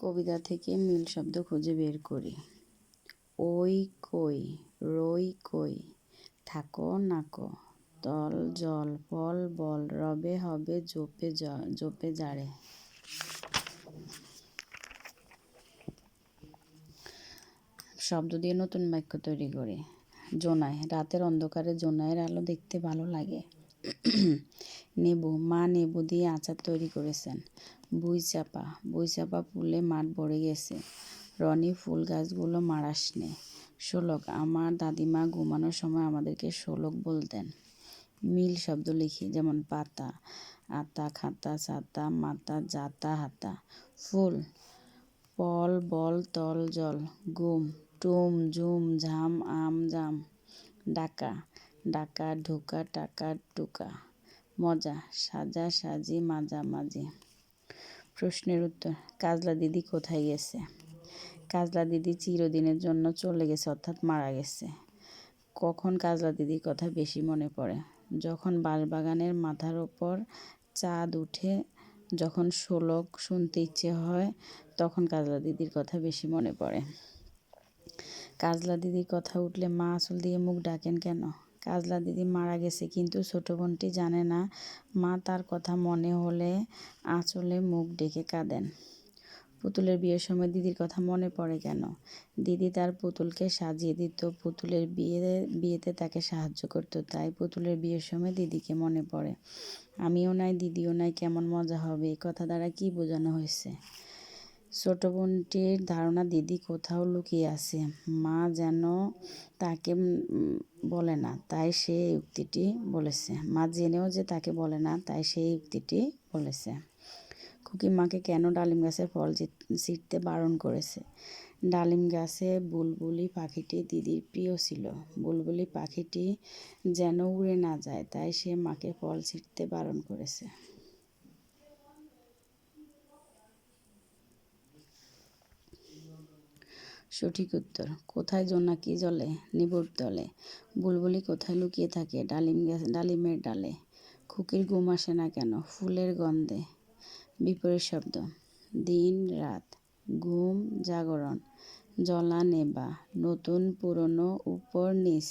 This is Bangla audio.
কবিতা থেকে মিল শব্দ খুঁজে বের করি। ওই কই, রই কই, থাকো নাকো, তল জল, ফল বল, রবে হবে জোপে জাড়ে। শব্দ দিয়ে নতুন বাক্য তৈরি করি। জোনাই, রাতের অন্ধকারে জোনাইয়ের আলো দেখতে ভালো লাগে। নেবু, মা নেবু দিয়ে আচার তৈরি করেছেন। বইচাপা ফুলে মাঠ ভরে গেছে। রনি, ফুল গাছগুলো মারাস নে। শোলক, আমার দাদিমা ঘুমানোর সময় আমাদেরকে শোলক বলতেন। মিল শব্দ লিখি, যেমন পাতা, আতা, খাতা, ছাতা, মাতা, জাতা, হাতা। ফুল, ফল বল, তল জল, গুম, টুম, ঝুম, ঝাম, আম, জাম। ডাকা, ঢোকা, টাকা, টুকা। মজা, সাজা, সাজি, মাঝামাঝি। প্রশ্নের উত্তর, কাজলা দিদি কোথায় গেছে? কাজলা দিদি চিরদিনের জন্য চলে গেছে, অর্থাৎ মারা গেছে। কখন কাজলা দিদির কথা বেশি মনে পড়ে? যখন বাঁশবাগানের মাথার ওপর চাঁদ উঠে, যখন শোলক শুনতে ইচ্ছে হয়, তখন কাজলা দিদির কথা বেশি মনে পড়ে। কাজলা দিদির কথা উঠলে মা আঁচল দিয়ে মুখ ডাকেন কেন? কাজলা দিদি মারা গেছে, কিন্তু ছোট বোনটি জানে না মা তার কথা মনে হলে আঁচলে মুখ ডেকে কাঁদেন। পুতুলের বিয়ের সময় দিদির কথা মনে পড়ে কেন? দিদি তার পুতুলকে সাজিয়ে দিত, পুতুলের বিয়েতে তাকে সাহায্য করত, তাই পুতুলের বিয়ের সময় দিদিকে মনে পড়ে। আমিও নাই, দিদিও নাই, কেমন মজা হবে, এই কথা দ্বারা কি বোঝানো হয়েছে? ছোট বোনটির ধারণা দিদি কোথাও লুকিয়ে আছে, মা যেন তাকে বলে না, তাই সে উক্তিটি বলেছে। মা জেনেও যে তাকে বলে না, তাই সেই উক্তিটি বলেছে। খুকি মাকে কেন ডালিম গাছের ফল ছিঁড়তে বারণ করেছে? ডালিম গাছে বুলবুলি পাখিটি দিদির প্রিয় ছিল। বুলবুলি পাখিটি যেন উড়ে না যায়, তাই সে মাকে ফল ছিঁড়তে বারণ করেছে। সঠিক উত্তর, কোথায় জোনাকি জ্বলে? নিবুর তলে। বুলবুলি কোথায় লুকিয়ে থাকে? ডালিমের ডালে। খুকির ঘুম আসে না কেন? ফুলের গন্ধে। বিপরীত শব্দ, দিন রাত, ঘুম জাগরণ, জ্বলা নেবা, নতুন পুরনো, উপর নিচ।